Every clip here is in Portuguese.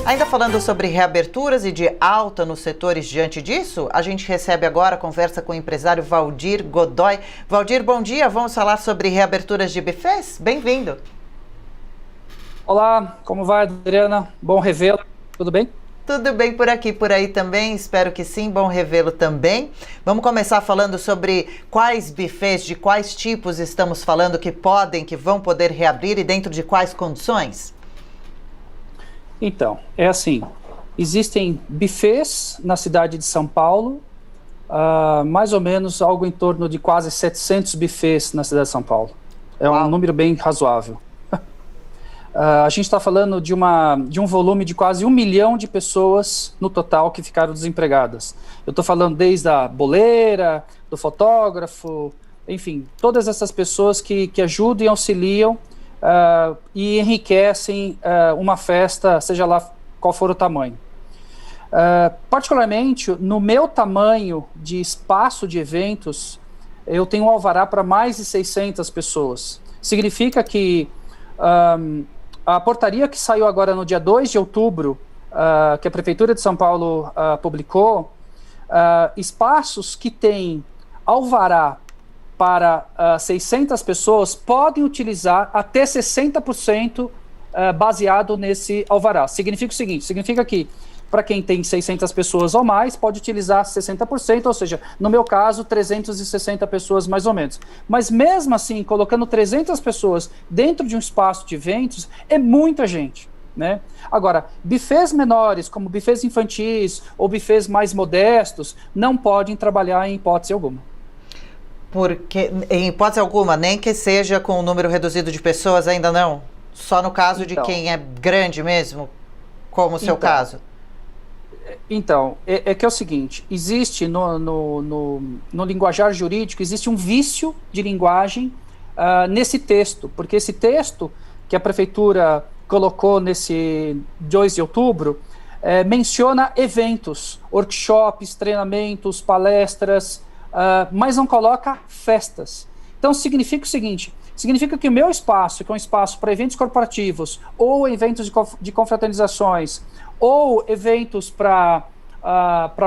Ainda falando sobre reaberturas e de alta nos setores diante disso, a gente recebe agora a conversa com o empresário Valdir Godoy. Valdir, bom dia. Vamos falar sobre reaberturas de buffets? Bem-vindo. Olá, como vai, Adriana? Bom revê-la. Tudo bem? Tudo bem por aqui, por aí também. Espero que sim. Bom revê-lo também. Vamos começar falando sobre quais buffets, de quais tipos estamos falando que vão poder reabrir e dentro de quais condições? Então, é assim, existem buffets na cidade de São Paulo, mais ou menos algo em torno de quase 700 buffets na cidade de São Paulo. É um número bem razoável. A gente está falando de um volume de quase 1 milhão de pessoas no total que ficaram desempregadas. Eu estou falando desde a boleira, do fotógrafo, enfim, todas essas pessoas que ajudam e auxiliam e enriquecem uma festa, seja lá qual for o tamanho. Particularmente, no meu tamanho de espaço de eventos, eu tenho um alvará para mais de 600 pessoas. Significa que a portaria que saiu agora no dia 2 de outubro, que a Prefeitura de São Paulo publicou, espaços que têm alvará para 600 pessoas podem utilizar até 60% baseado nesse alvará. Significa o seguinte, significa que para quem tem 600 pessoas ou mais, pode utilizar 60%, ou seja, no meu caso, 360 pessoas mais ou menos. Mas mesmo assim, colocando 300 pessoas dentro de um espaço de eventos, é muita gente, né? Agora, buffets menores, como buffets infantis ou buffets mais modestos, não podem trabalhar em hipótese alguma. Porque, em hipótese alguma, nem que seja com um número reduzido de pessoas, ainda não? Só no caso de quem é grande mesmo, como o seu caso? Então, é que é o seguinte, existe no linguajar jurídico, existe um vício de linguagem nesse texto, porque esse texto que a Prefeitura colocou nesse 2 de outubro, menciona eventos, workshops, treinamentos, palestras, mas não coloca festas. Então significa o seguinte, significa que o meu espaço, que é um espaço para eventos corporativos, ou eventos de confraternizações, ou eventos para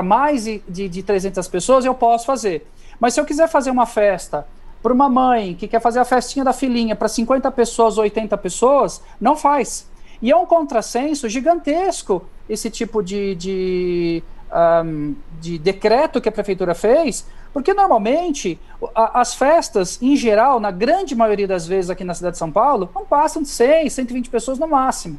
mais de 300 pessoas, eu posso fazer. Mas se eu quiser fazer uma festa para uma mãe que quer fazer a festinha da filhinha para 50 pessoas ou 80 pessoas, não faz. E é um contrassenso gigantesco esse tipo de decreto que a Prefeitura fez, porque normalmente as festas, em geral, na grande maioria das vezes aqui na cidade de São Paulo, não passam de 100, 120 pessoas no máximo.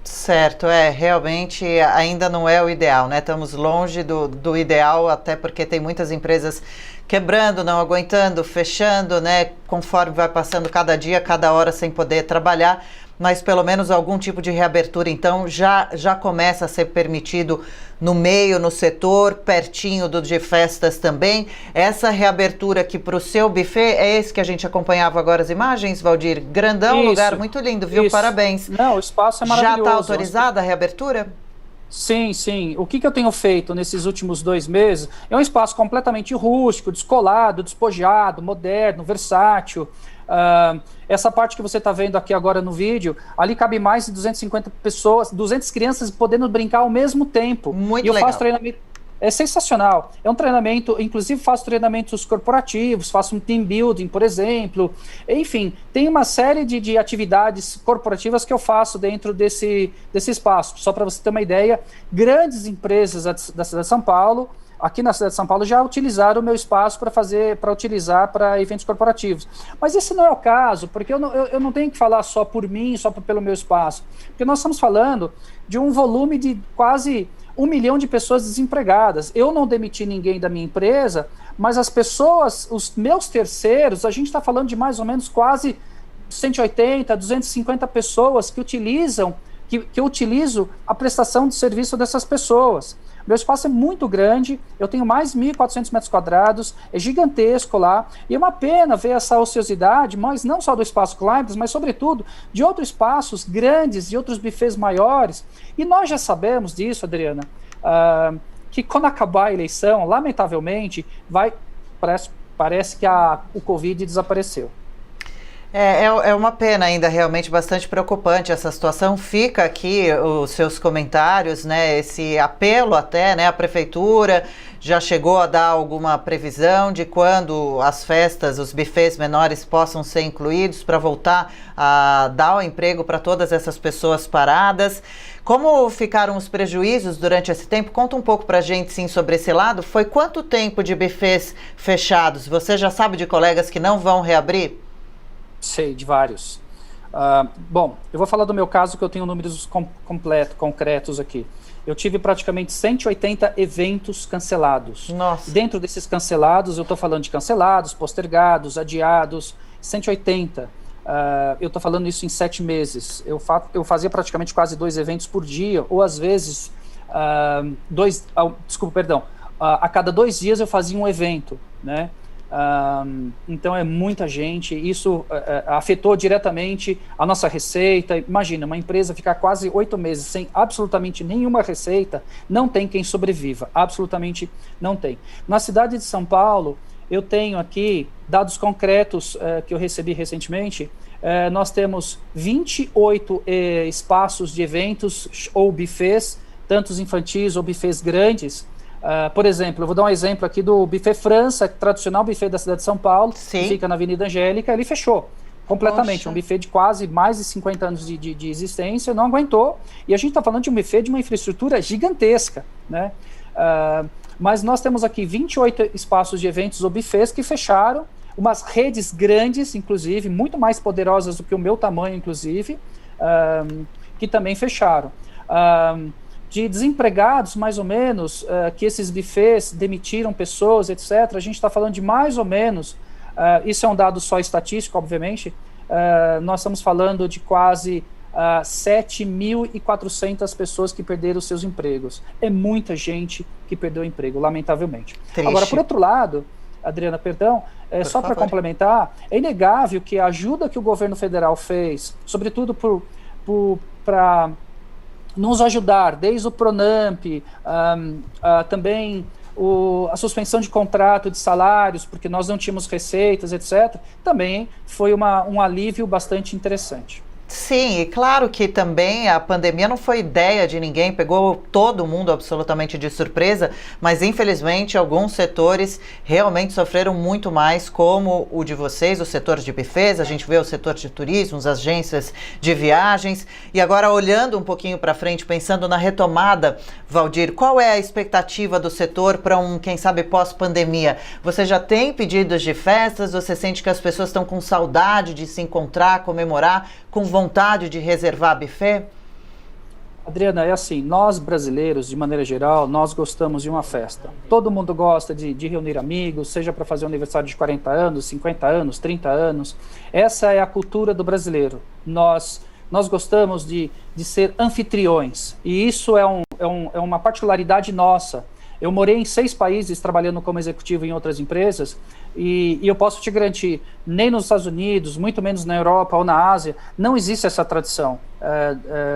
Certo, realmente ainda não é o ideal, né? Estamos longe do ideal, até porque tem muitas empresas quebrando, não aguentando, fechando, né? Conforme vai passando cada dia, cada hora sem poder trabalhar, mas pelo menos algum tipo de reabertura, então, já começa a ser permitido no meio, no setor, pertinho do de festas também. Essa reabertura aqui para o seu buffet, é esse que a gente acompanhava agora as imagens, Valdir? Grandão, isso, lugar muito lindo, viu? Isso. Parabéns. Não, o espaço é maravilhoso. Já está autorizada a reabertura? Sim, sim. O que eu tenho feito nesses últimos 2 meses é um espaço completamente rústico, descolado, despojado, moderno, versátil. Essa parte que você está vendo aqui agora no vídeo, ali cabe mais de 250 pessoas, 200 crianças podendo brincar ao mesmo tempo. Muito legal. Faço treinamento. É sensacional. É um treinamento, inclusive faço treinamentos corporativos, faço um team building, por exemplo. Enfim, tem uma série de atividades corporativas que eu faço dentro desse espaço. Só para você ter uma ideia, grandes empresas da cidade de São Paulo, aqui na cidade de São Paulo, já utilizaram o meu espaço para utilizar para eventos corporativos. Mas esse não é o caso, porque eu não tenho que falar só por mim, só pelo meu espaço. Porque nós estamos falando de um volume de quase 1 milhão de pessoas desempregadas. Eu não demiti ninguém da minha empresa, mas as pessoas, os meus terceiros, a gente está falando de mais ou menos quase 180, 250 pessoas que eu utilizo a prestação de serviço dessas pessoas. Meu espaço é muito grande, eu tenho mais de 1.400 metros quadrados, é gigantesco lá, e é uma pena ver essa ociosidade, mas não só do espaço Climbers, mas sobretudo de outros espaços grandes e outros buffets maiores. E nós já sabemos disso, Adriana, que quando acabar a eleição, lamentavelmente, parece que o Covid desapareceu. É uma pena ainda, realmente bastante preocupante essa situação. Fica aqui os seus comentários, né? Esse apelo até, né? A prefeitura já chegou a dar alguma previsão de quando as festas, os bufês menores possam ser incluídos para voltar a dar o emprego para todas essas pessoas paradas. Como ficaram os prejuízos durante esse tempo? Conta um pouco para a gente, sim, sobre esse lado. Foi quanto tempo de bufês fechados? Você já sabe de colegas que não vão reabrir? Sei, de vários. Bom, eu vou falar do meu caso, que eu tenho números concretos aqui. Eu tive praticamente 180 eventos cancelados. Nossa. Dentro desses cancelados, eu estou falando de cancelados, postergados, adiados, 180. Eu estou falando isso em 7 meses. Eu fazia praticamente quase 2 eventos por dia, ou às vezes, a cada 2 dias eu fazia um evento, né? Então é muita gente, isso afetou diretamente a nossa receita. Imagina, uma empresa ficar quase 8 meses sem absolutamente nenhuma receita, não tem quem sobreviva, absolutamente não tem. Na cidade de São Paulo, eu tenho aqui dados concretos que eu recebi recentemente. Nós temos 28 espaços de eventos ou bufês, tanto infantis ou bufês grandes. Por exemplo, eu vou dar um exemplo aqui do Buffet França, tradicional buffet da cidade de São Paulo, que fica na Avenida Angélica. Ele fechou completamente. Poxa. Um buffet de quase mais de 50 anos de existência, não aguentou. E a gente está falando de um buffet de uma infraestrutura gigantesca, né? Mas nós temos aqui 28 espaços de eventos ou buffets que fecharam, umas redes grandes, inclusive, muito mais poderosas do que o meu tamanho, inclusive, que também fecharam. De desempregados, mais ou menos, que esses bufês demitiram pessoas, etc., a gente está falando de mais ou menos, isso é um dado só estatístico, obviamente, nós estamos falando de quase 7.400 pessoas que perderam seus empregos. É muita gente que perdeu o emprego, lamentavelmente. Triste. Agora, por outro lado, Adriana, perdão, só para complementar, é inegável que a ajuda que o governo federal fez, sobretudo para nos ajudar, desde o Pronamp, também a suspensão de contrato de salários, porque nós não tínhamos receitas, etc., também foi um alívio bastante interessante. Sim, e claro que também a pandemia não foi ideia de ninguém, pegou todo mundo absolutamente de surpresa, mas infelizmente alguns setores realmente sofreram muito mais, como o de vocês, o setor de bufês, a gente vê o setor de turismo, as agências de viagens. E agora, olhando um pouquinho para frente, pensando na retomada, Valdir, qual é a expectativa do setor para quem sabe, pós-pandemia? Você já tem pedidos de festas? Você sente que as pessoas estão com saudade de se encontrar, comemorar, com vontade de reservar buffet? Adriana, é assim, nós brasileiros, de maneira geral, nós gostamos de uma festa. Todo mundo gosta de reunir amigos, seja para fazer um aniversário de 40 anos, 50 anos, 30 anos. Essa é a cultura do brasileiro. Nós gostamos de ser anfitriões, e isso é uma particularidade nossa. Eu morei em 6 países trabalhando como executivo em outras empresas, e eu posso te garantir, nem nos Estados Unidos, muito menos na Europa ou na Ásia, não existe essa tradição.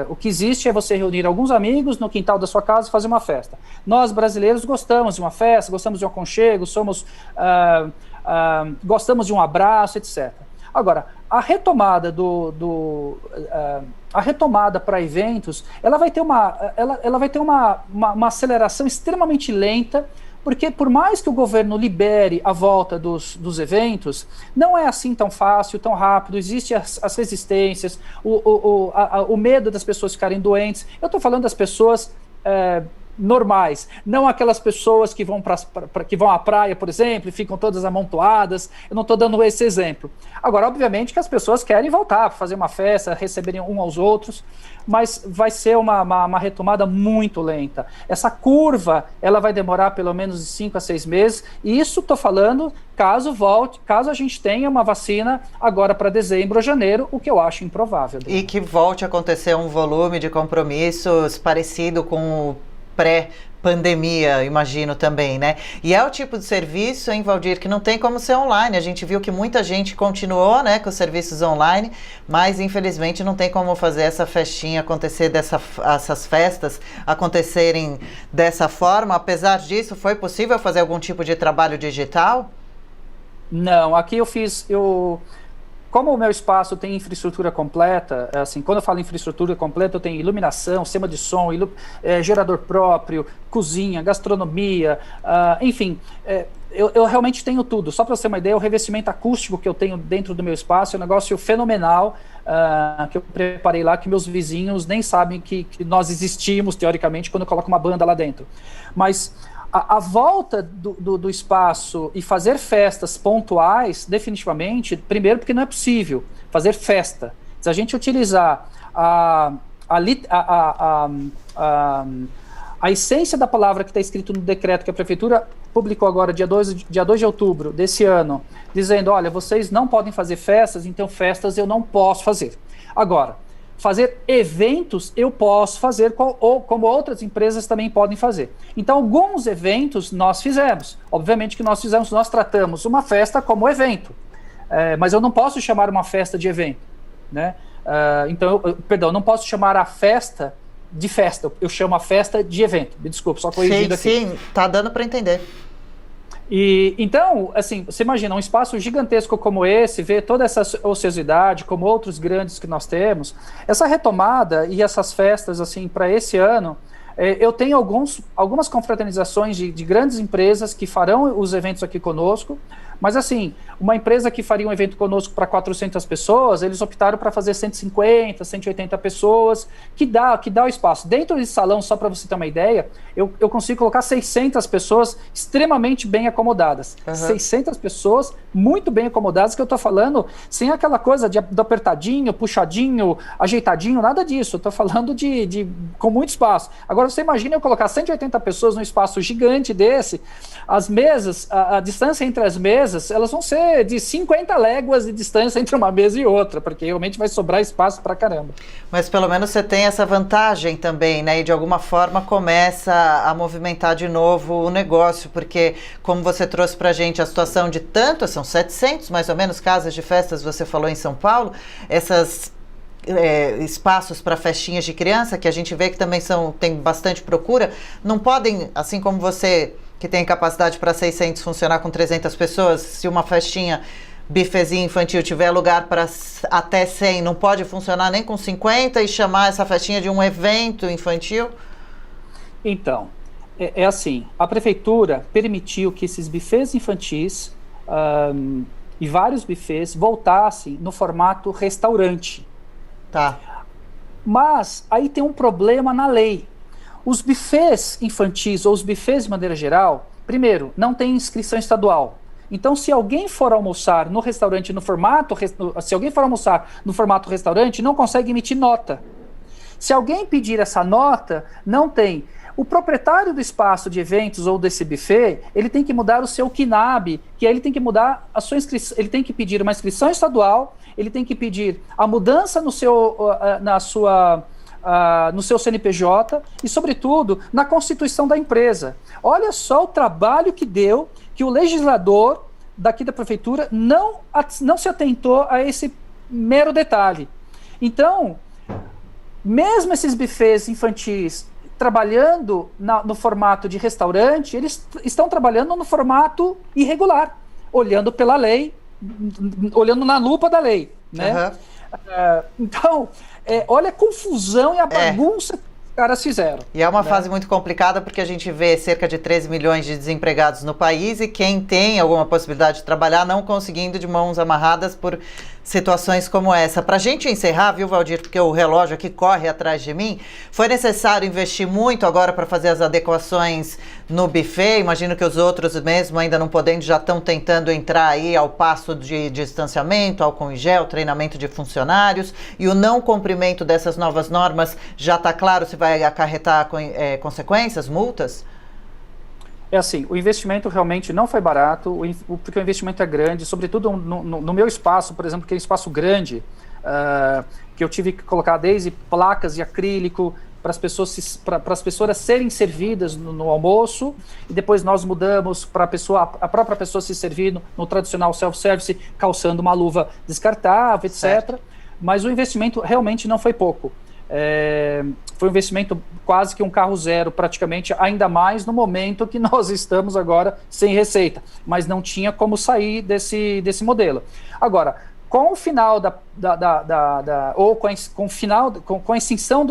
O que existe é você reunir alguns amigos no quintal da sua casa e fazer uma festa. Nós, brasileiros, gostamos de uma festa, gostamos de um aconchego, gostamos de um abraço, etc. Agora, a retomada a retomada para eventos, ela vai ter uma aceleração extremamente lenta, porque por mais que o governo libere a volta dos eventos, não é assim tão fácil, tão rápido, existem as resistências, o medo das pessoas ficarem doentes. Eu estou falando das pessoas normais, não aquelas pessoas que vão à praia, por exemplo, e ficam todas amontoadas. Eu não estou dando esse exemplo. Agora, obviamente que as pessoas querem voltar para fazer uma festa, receberem um aos outros, mas vai ser uma retomada muito lenta. Essa curva, ela vai demorar pelo menos de 5 a 6 meses, e isso estou falando caso a gente tenha uma vacina agora para dezembro ou janeiro, o que eu acho improvável. E que volte a acontecer um volume de compromissos parecido com o pré-pandemia, imagino também, né? E é o tipo de serviço, hein, Valdir, que não tem como ser online. A gente viu que muita gente continuou, né, com os serviços online, mas infelizmente não tem como fazer essa festinha acontecer, essas festas acontecerem dessa forma. Apesar disso, foi possível fazer algum tipo de trabalho digital? Não, aqui como o meu espaço tem infraestrutura completa, assim, quando eu falo infraestrutura completa, eu tenho iluminação, sistema de som, gerador próprio, cozinha, gastronomia, enfim, eu realmente tenho tudo. Só para você ter uma ideia, o revestimento acústico que eu tenho dentro do meu espaço é um negócio fenomenal, que eu preparei lá, que meus vizinhos nem sabem que nós existimos, teoricamente, quando eu coloco uma banda lá dentro. Mas a volta do espaço e fazer festas pontuais, definitivamente, primeiro porque não é possível fazer festa. Se a gente utilizar a essência da palavra que está escrito no decreto que a Prefeitura publicou agora, dia 2 de outubro desse ano, dizendo, olha, vocês não podem fazer festas, então festas eu não posso fazer. Agora, fazer eventos eu posso fazer, ou como outras empresas também podem fazer. Então, alguns eventos nós fizemos. Obviamente que nós tratamos uma festa como evento, mas eu não posso chamar uma festa de evento, né? Então, perdão, não posso chamar a festa de festa, eu chamo a festa de evento. Me desculpe, só corrigindo aqui. Sim, tá dando para entender. E então, assim, você imagina um espaço gigantesco como esse, ver toda essa ociosidade, como outros grandes que nós temos, essa retomada e essas festas, assim, para esse ano, eu tenho algumas confraternizações de grandes empresas que farão os eventos aqui conosco, mas assim, uma empresa que faria um evento conosco para 400 pessoas, eles optaram para fazer 150, 180 pessoas, que dá o espaço. Dentro desse salão, só para você ter uma ideia, eu consigo colocar 600 pessoas extremamente bem acomodadas. 600 pessoas muito bem acomodadas, que eu estou falando sem aquela coisa do apertadinho, puxadinho, ajeitadinho, nada disso. Eu estou falando com muito espaço. Agora, você imagina eu colocar 180 pessoas num espaço gigante desse, as mesas, a distância entre as mesas, elas vão ser de 50 léguas de distância entre uma mesa e outra, porque realmente vai sobrar espaço pra caramba. Mas pelo menos você tem essa vantagem também, né? E de alguma forma começa a movimentar de novo o negócio, porque como você trouxe pra gente a situação de são 700 mais ou menos casas de festas, você falou em São Paulo, essas espaços para festinhas de criança, que a gente vê que também tem bastante procura, não podem, assim como você que tem capacidade para 600 funcionar com 300 pessoas, se uma festinha, bifezinho infantil tiver lugar para até 100, não pode funcionar nem com 50 e chamar essa festinha de um evento infantil? Então, é assim, a prefeitura permitiu que esses bufês infantis e vários bufês voltassem no formato restaurante. Tá. Mas aí tem um problema na lei. Os bufês infantis ou os bufês de maneira geral, primeiro, não tem inscrição estadual. Então, se alguém for almoçar no restaurante se alguém for almoçar no formato restaurante, não consegue emitir nota. Se alguém pedir essa nota, não tem. O proprietário do espaço de eventos ou desse buffet, ele tem que mudar o seu CNAB, que aí ele tem que mudar a sua inscrição, ele tem que pedir uma inscrição estadual, ele tem que pedir a mudança no seu CNPJ e, sobretudo, na constituição da empresa. Olha só o trabalho que deu, que o legislador daqui da prefeitura não se atentou a esse mero detalhe. Então, mesmo esses bufês infantis trabalhando no formato de restaurante, eles estão trabalhando no formato irregular, olhando pela lei, olhando na lupa da lei, né? Então, olha a confusão e a bagunça que os caras fizeram. E é uma fase muito complicada, porque a gente vê cerca de 13 milhões de desempregados no país e quem tem alguma possibilidade de trabalhar não conseguindo de mãos amarradas por situações como essa. Para a gente encerrar, viu, Valdir, porque o relógio aqui corre atrás de mim, foi necessário investir muito agora para fazer as adequações no buffet. Imagino que os outros mesmo, ainda não podendo, já estão tentando entrar aí ao passo de distanciamento, álcool em gel, treinamento de funcionários, e o não cumprimento dessas novas normas já está claro se vai acarretar consequências, multas? É assim, o investimento realmente não foi barato, porque o investimento é grande, sobretudo no meu espaço, por exemplo, que é um espaço grande, que eu tive que colocar desde placas de acrílico para as pessoas serem servidas no almoço, e depois nós mudamos para a própria pessoa se servir no tradicional self-service, calçando uma luva descartável, etc. Certo. Mas o investimento realmente não foi pouco. Foi um investimento quase que um carro zero, praticamente, ainda mais no momento que nós estamos agora sem receita, mas não tinha como sair desse modelo. Agora, Com o final ou com o final, com a extinção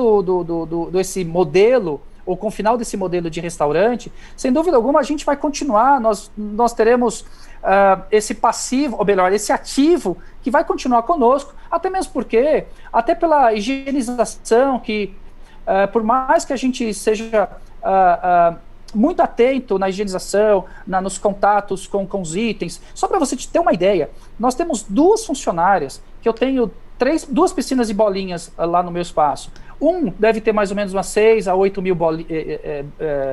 desse modelo, ou com o final desse modelo de restaurante, sem dúvida alguma a gente vai continuar, nós teremos esse passivo, ou melhor, esse ativo que vai continuar conosco, até mesmo porque, até pela higienização, que por mais que a gente seja muito atento na higienização, nos contatos com os itens, só para você ter uma ideia, nós temos 2 funcionárias, que eu tenho 2 piscinas de bolinhas lá no meu espaço. Deve ter mais ou menos umas 6 a 8 mil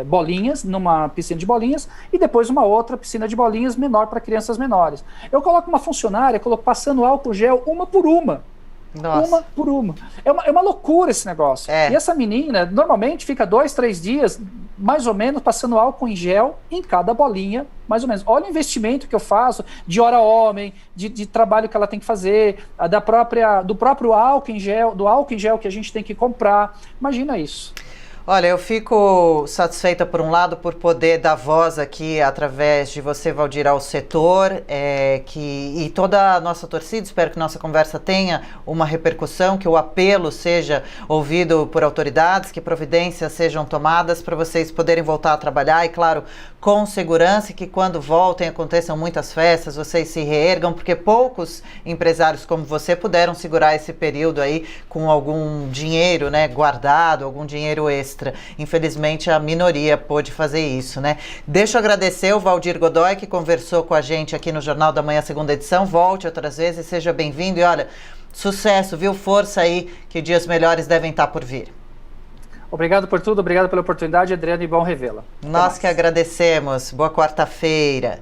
bolinhas numa piscina de bolinhas, e depois uma outra piscina de bolinhas menor para crianças menores. Eu coloco uma funcionária, passando álcool gel uma por uma. Nossa. Uma por uma. É uma loucura esse negócio. E essa menina, normalmente, fica 2, 3 dias, mais ou menos, passando álcool em gel em cada bolinha, mais ou menos. Olha o investimento que eu faço de hora homem, de trabalho que ela tem que fazer, do próprio álcool em gel que a gente tem que comprar. Imagina isso. Olha, eu fico satisfeita, por um lado, por poder dar voz aqui, através de você, Valdir, ao setor, e toda a nossa torcida. Espero que nossa conversa tenha uma repercussão, que o apelo seja ouvido por autoridades, que providências sejam tomadas para vocês poderem voltar a trabalhar, e claro, com segurança, e que quando voltem aconteçam muitas festas, vocês se reergam, porque poucos empresários como você puderam segurar esse período aí com algum dinheiro, né, guardado, algum dinheiro extra. Infelizmente, a minoria pôde fazer isso, né? Deixa eu agradecer o Valdir Godoy, que conversou com a gente aqui no Jornal da Manhã, segunda edição. Volte outras vezes, seja bem-vindo. E olha, sucesso, viu? Força aí, que dias melhores devem estar por vir. Obrigado por tudo, obrigado pela oportunidade, Adriano, e bom revê-la. Nós que agradecemos. Boa quarta-feira.